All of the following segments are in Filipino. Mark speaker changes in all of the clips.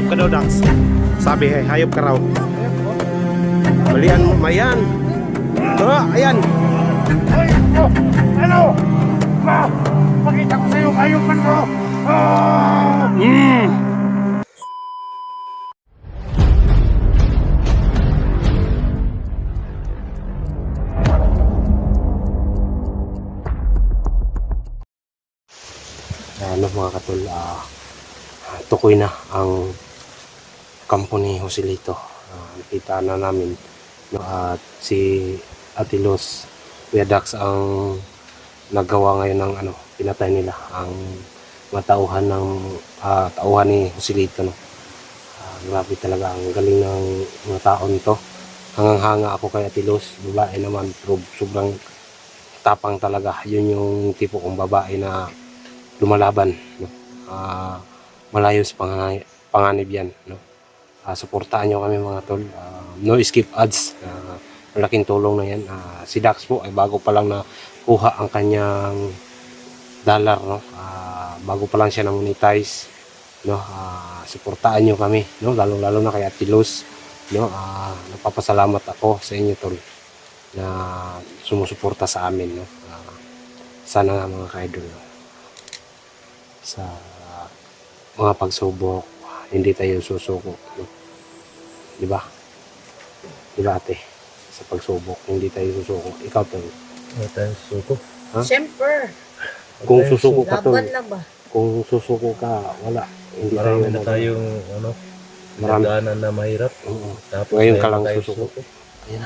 Speaker 1: hayop ka daw, Dax. Sabi, hayop ka raw. Balian mo, mayan. Ayan.
Speaker 2: Ay, oh, ano? Ma, pakita ko sa'yo, hayop man ko.
Speaker 1: Ano mga katol, tukoy na ang kampo ni Joselito. Nakita na namin, no, at si Ate Luz, Kuya Dax ang naggawa ngayon ng pinatay nila ang mga tauhan ni Joselito, no. Grabe talaga, ang galing ng mga taon to. Hangang-hanga ako kay Ate Luz, babae naman, pero sobrang tapang talaga. Yun yung tipo kong babae na lumalaban, no? Malayo sa panganib yan, no? Suportahan nyo kami mga tol. No skip ads, malaking tulong na yan. Si Dax po ay bago pa lang na kuha ang kanyang dollar, no? Bago pa lang siya na monetize, no? Suportahan nyo kami, no? Lalo na kay Ate Luz, no? Nagpapasalamat ako sa inyo tol na sumusuporta sa amin, no? Sana nga mga ka-idol, no? Sa mga pagsubok hindi tayo susuko, no? Di ba ate, sa pagsubok hindi tayo susuko. Ikaw tol,
Speaker 3: Hindi tayo susuko.
Speaker 1: ha?
Speaker 4: Siyempre,
Speaker 1: Kung susuko ka tol,
Speaker 4: laban lang ba?
Speaker 1: kung susuko ka, wala, hindi tayo
Speaker 3: Marami na tayong
Speaker 1: marami.
Speaker 3: daanan na mahirap.
Speaker 1: Oo.
Speaker 3: Tapos
Speaker 1: Ngayon ka
Speaker 3: ngayon
Speaker 1: lang
Speaker 3: tayo
Speaker 1: susuko. Ayun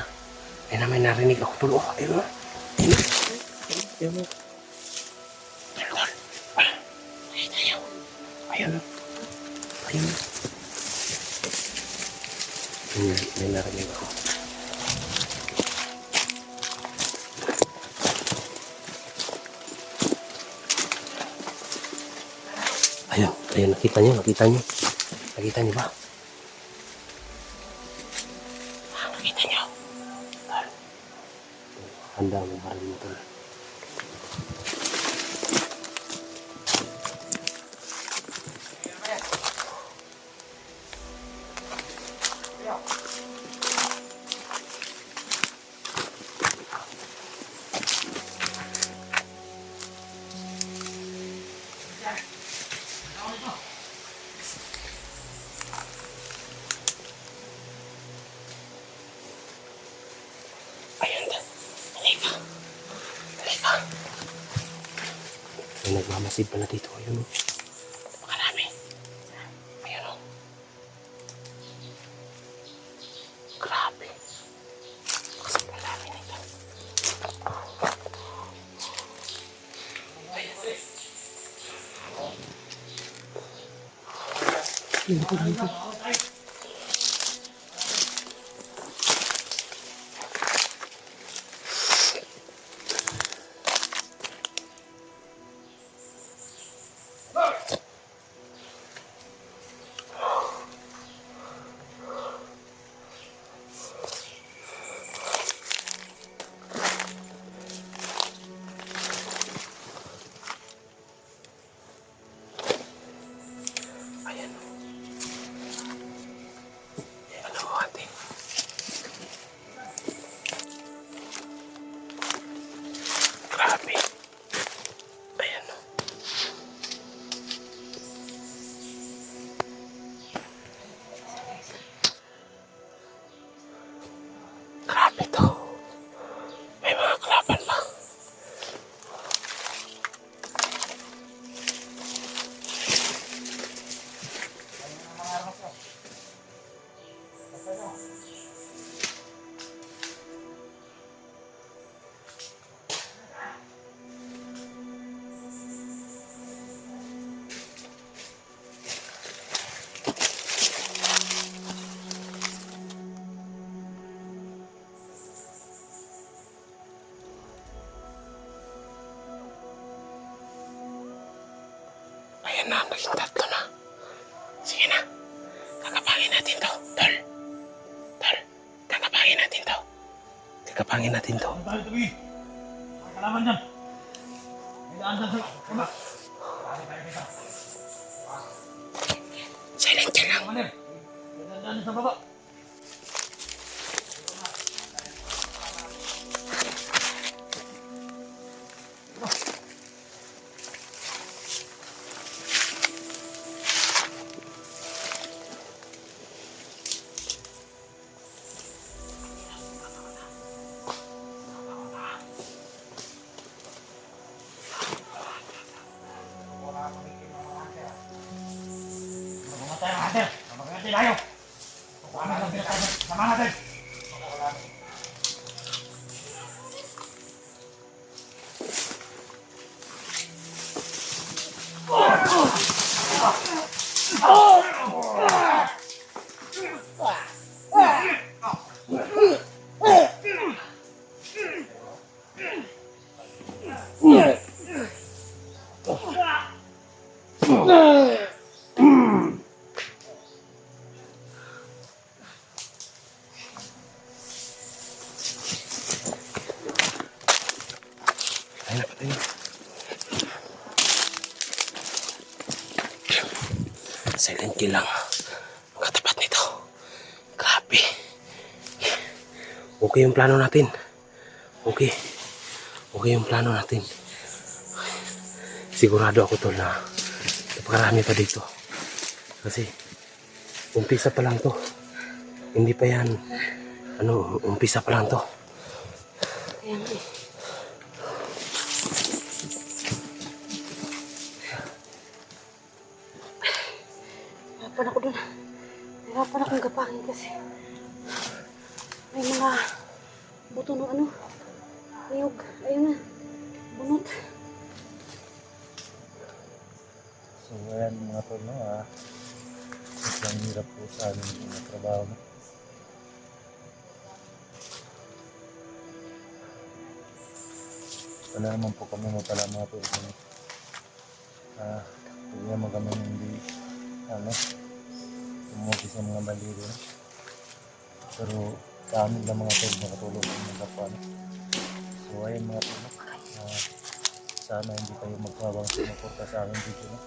Speaker 1: na, may narinig ako tol. Ayun na. Ayun na. Ayun na. Ayun na. May narinig ako. Ayun, nakita niyo ba? Nakita niyo? Handa mo ba rin mo tol? May nagmamasid pala dito. Ayun o. Napakarami. Ayun o. Grabe. Kasi marami nito. Ayun. Grabe. Ayan o. Grabe to. May mga kalaban pa. Ayan na, naging tatlo na. Sige na. Kakapangin natin to, tol. Tol, kakapangin natin to. Kakapangin natin to.
Speaker 2: Tayo tabi. May kalaman dyan. May daan dyan sa kaba.
Speaker 1: Silent ka lang.
Speaker 2: Sa baba. Mamatay ang hunter. Mamatay tayo. Sama natin. Sama natin.
Speaker 1: Patay na, patay na. Silent kill lang. Ang katapat nito. Grabe. Okay yung plano natin. Okay. Okay yung plano natin. Sigurado ako tol na napakarami pa dito. Kasi umpisa pa lang to. Hindi pa yan. Umpisa pa lang to.
Speaker 4: Hirapan ako dun. Hirapan akong gapangin kasi may mga buto ng niyog. Ayun na. Bunot.
Speaker 3: So ayan mga tol, no? Sobrang hirap po sa amin yung trabaho, no? Wala naman po kami mapala mga tol. Hindi naman kami hindi umuwi sa mga bandito, no? Pero sa amin lang mga tol, nakatulog ng mga kapwa, no? So ayun mga tol, no? Sana hindi kayo magpabang sumuporta sa aming video, no?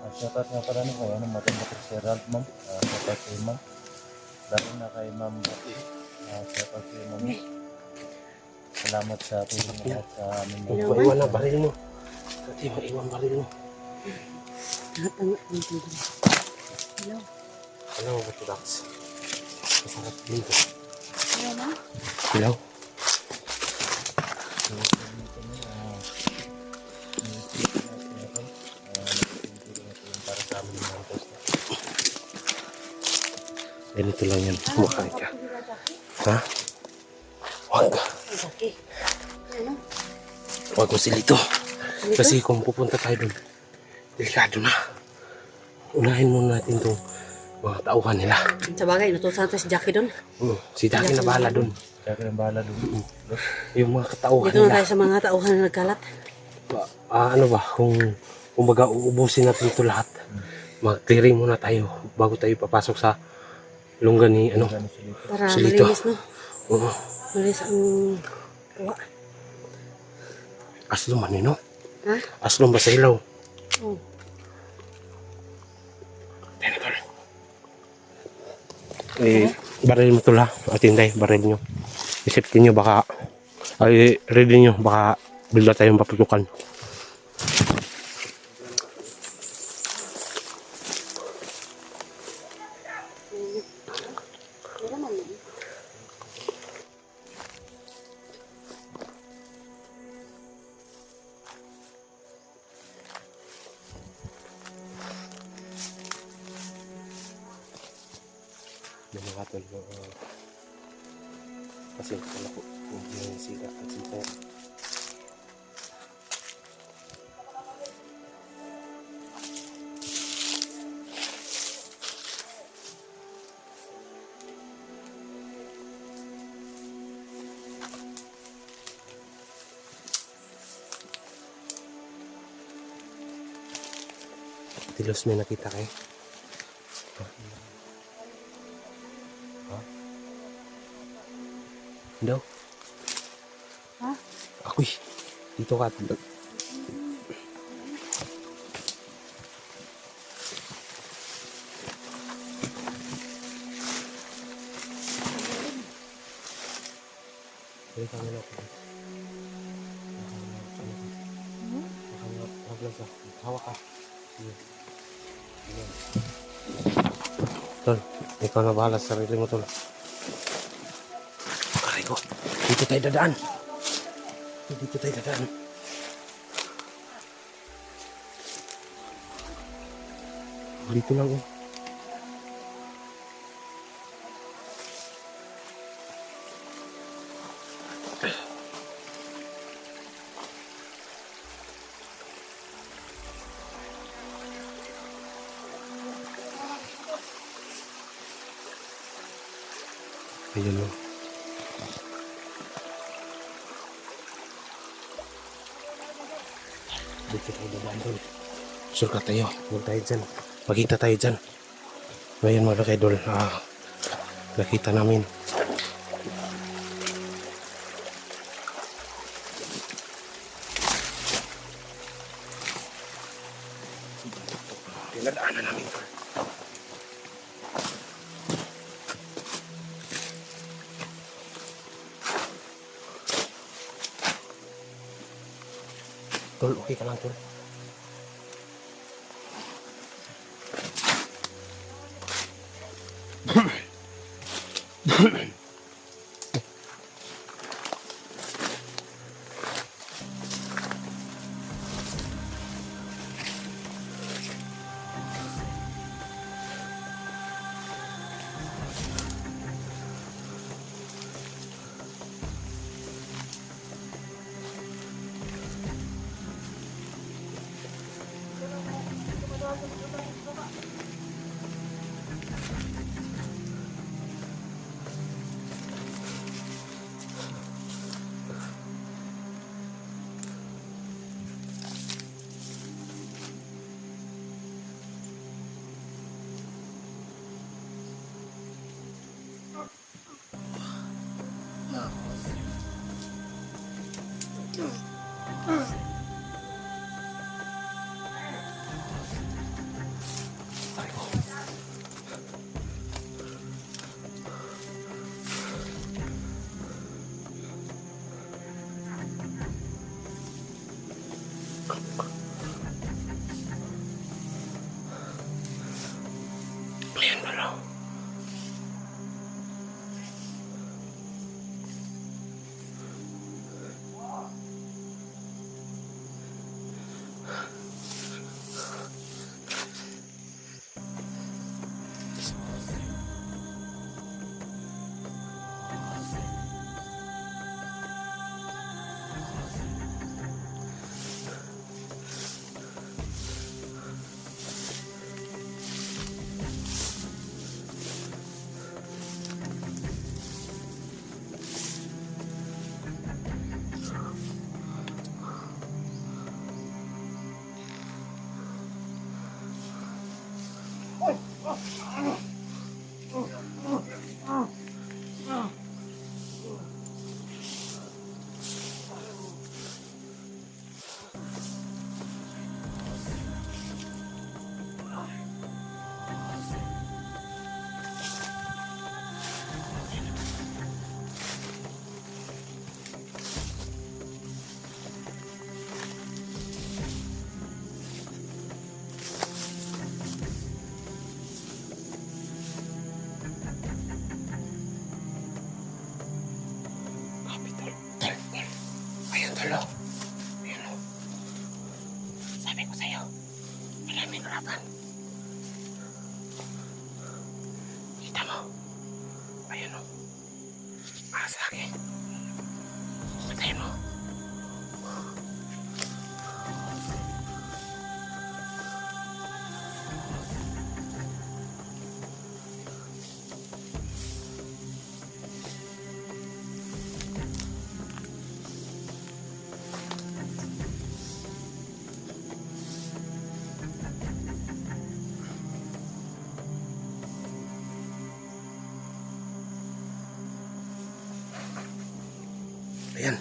Speaker 3: Shoutout nga pala no kayo, matang-matang si Ralph, ma'am. Shoutout kay ma'am. Lalo na kay ma'am Bati. Shoutout kay ma'am. Salamat sa tulong mo at sa aming mga.
Speaker 1: Maiwan na baril mo. Kasi maiwan baril mo.
Speaker 4: Lahat ang dito. Hello.
Speaker 1: Hello, Bato Dax. Masarap dito.
Speaker 4: Hello na.
Speaker 1: Hello. Ganito lang yan. Kumakain ka. Ha? Huwag ka.
Speaker 4: Okay. Ano?
Speaker 1: Huwag mo silito. Kasi kung pupunta tayo doon, delikado na. Unahin muna natin itong mga tauhan nila.
Speaker 4: Sa bagay, natusan tayo si Jackie doon.
Speaker 1: Si Jackie na bahala doon.
Speaker 3: Jackie na bahala doon.
Speaker 1: Yung mga katauhan
Speaker 4: Dito na
Speaker 1: nila.
Speaker 4: tayo sa mga tauhan na nagkalat.
Speaker 1: Ano ba? Kung baga uubusin natin ito lahat. Mag-clearing muna tayo bago tayo papasok sa lungga ni
Speaker 4: Para
Speaker 1: Silito.
Speaker 4: malinis, no?
Speaker 1: Oo.
Speaker 4: Malinis ang kuha.
Speaker 1: Aslom man no?
Speaker 4: Ha?
Speaker 1: Aslom ba sa ilaw?
Speaker 4: Oo.
Speaker 1: Baril mo tula. At hindi, baril nyo. Isipin nyo baka, ready nyo, baka bigla tayong paputukan. May mga tol kasi wala ko yung sila at sila. Tilos may nakita kayo. Daw.
Speaker 4: Ha?
Speaker 1: Ako'y dito ka. Balikan mo na ako. Hawak ka. Hawak ka. Sige. Sige. Tol, ikaw na bahala sa sarili mo, Tol. Aray ko. Dito tayo dadaan. Dito tayo dadaan. Dito lang, oh. Ayan, oh. Dito tayo dadaan, Tol. Surka tayo. Huwag tayo dyan. Magkita tayo dyan. Ngayon mga ka-idol, nakita namin. Dinadaanan namin. Tol, okay ka lang, Tol. Ayan na lang. Ayan, Tol. Ayan, oh. Sabi ko sa'yo, maraming harapan. Kita mo? Ayan, oh. Sa akin. Patay mo. Ayan.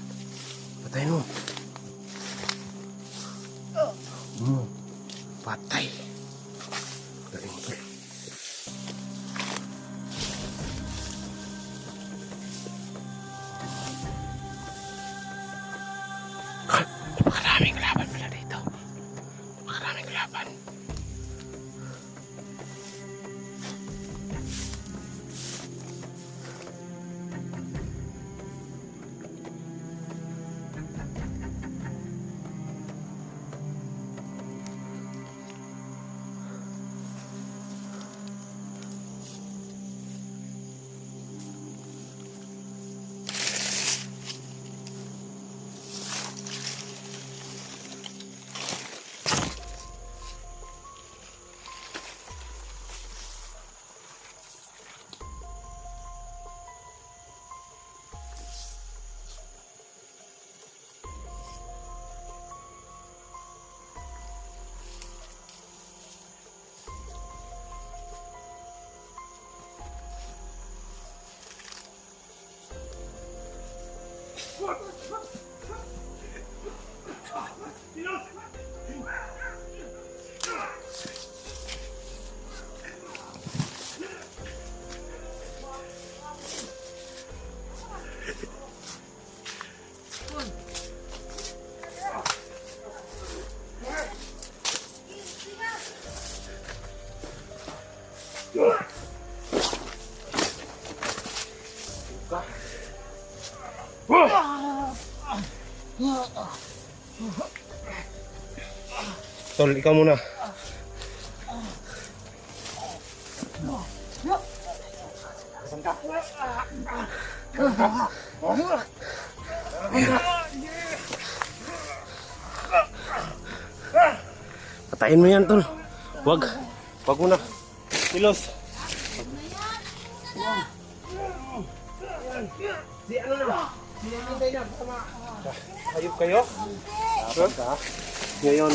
Speaker 1: Patay mo. Patay. Galing mo, Tol. Napakaraming laban pala dito. Napakaraming laban. Tol, ikaw muna. Patayin mo yan, Tol. Wag muna. Kilos. Si ano na? Si Anday na. Hayop kayo? Ha? Ngayon.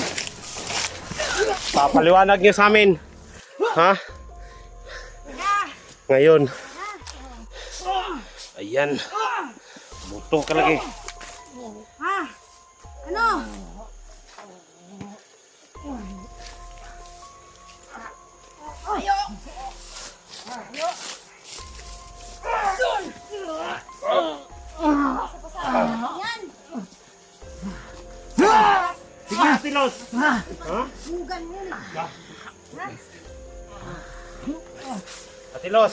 Speaker 1: Papaliwanag niyo sa amin. Ha? Ngayon. Ayan. Buto ka lagi.
Speaker 4: Ha? Ano? Ayo! Ayo! Yan!
Speaker 1: Sige, Tilos. Ha?
Speaker 4: Bugan mo na.
Speaker 1: Atilos,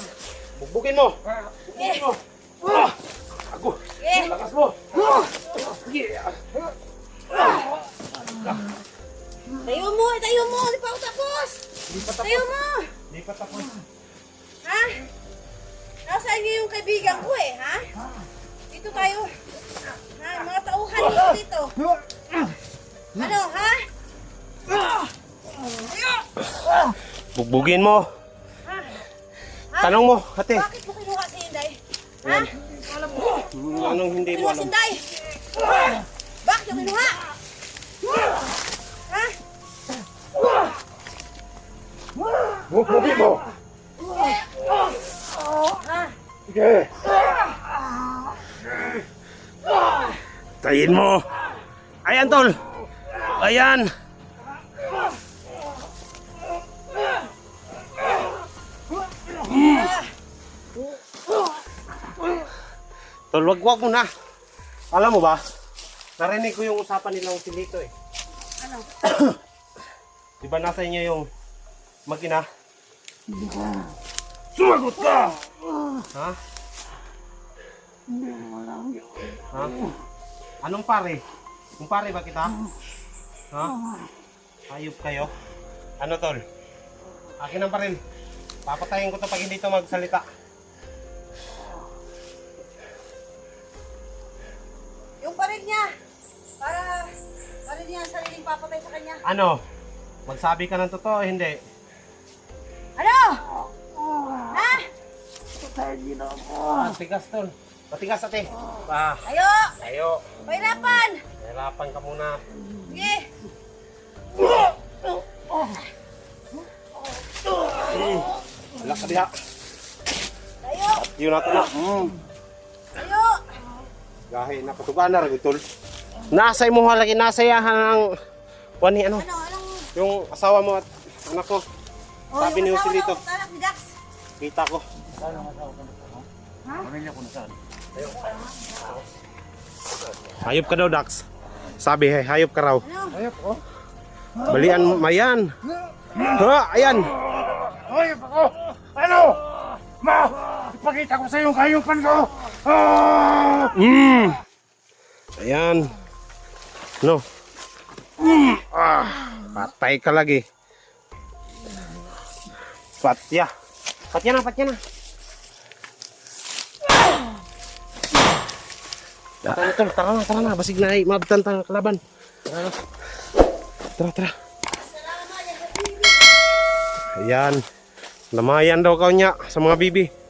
Speaker 1: bugbugin mo. Bugbugin mo. Ako. Lakas mo.
Speaker 4: Tayo mo! Tayo mo! Di pa ako tapos! Tayo mo!
Speaker 1: Di pa tapos.
Speaker 4: Ha? Nasaan niyo yung kaibigan ko eh, ha? Dito tayo. Ha? Mga tauhan dito. Ano, ha?
Speaker 1: Bugbugin mo. Tanong mo, ate.
Speaker 4: Bakit mo kinuha si Inday? Ha?
Speaker 1: Anong hindi mo
Speaker 4: Kinuha si
Speaker 1: alam?
Speaker 4: Inday? Bakit yung kinuha? Ha?
Speaker 2: Bugbugin mo!
Speaker 4: Ha?
Speaker 2: Sige!
Speaker 1: Tayin mo. Ayan, Tol. Ayan. Tol, wag mo na. Alam mo ba? Narinig ko yung usapan nilang silito eh.
Speaker 4: Ano?
Speaker 1: Diba nasa inyo yung mag-ina?
Speaker 2: Sumagot ka!
Speaker 1: Ha? Ha? Anong pare? Yung pare ba kita? Ha? Hayop kayo? Ano, Tol? Akin ang baril. Papatayin ko to pag hindi to magsalita.
Speaker 4: Yung parin niya. Para niya ang sariling papatay sa kanya.
Speaker 1: Ano? Magsabi ka ng totoo, hindi?
Speaker 4: Ano? Ha?
Speaker 1: Matigas, Tol. Matigas, ate. Ah,
Speaker 4: Tayo!
Speaker 1: tayo.
Speaker 4: Pahirapan!
Speaker 1: Hirapan ka muna.
Speaker 4: Sige!
Speaker 1: Wala ka diha.
Speaker 4: Tayo!
Speaker 1: Yun natin na.
Speaker 4: Tayo!
Speaker 1: Gahi na patugan na rin, Tol. Nasay mo halagi, nasayahan ng wani ano,
Speaker 4: Ano? Anong...
Speaker 1: yung asawa mo at anak ko.
Speaker 4: Oh,
Speaker 1: Sabi ni
Speaker 4: yung
Speaker 1: Jose
Speaker 4: asawa
Speaker 1: dito.
Speaker 4: ng anak ni Dax.
Speaker 1: Kita ko.
Speaker 3: Saan ang asawa ko na to? Pamilya ko na saan?
Speaker 1: Hayop ka daw, Dax. Sabi, hayop ka raw.
Speaker 4: Ano?
Speaker 2: Ayop ko.
Speaker 1: Balian mo, mayan. Ha, ayan.
Speaker 2: Ayop ako. Ano? Ma! Ipakita ko sa iyo ang hayupan ko. Ah!
Speaker 1: Ayan. No. Patay ka lagi. Patya. Patya na, patya na. Tara na. Basig na ay mabtan tang kalaban. Tara. Ayan. Lamayan daw kau nya sa mga bibi.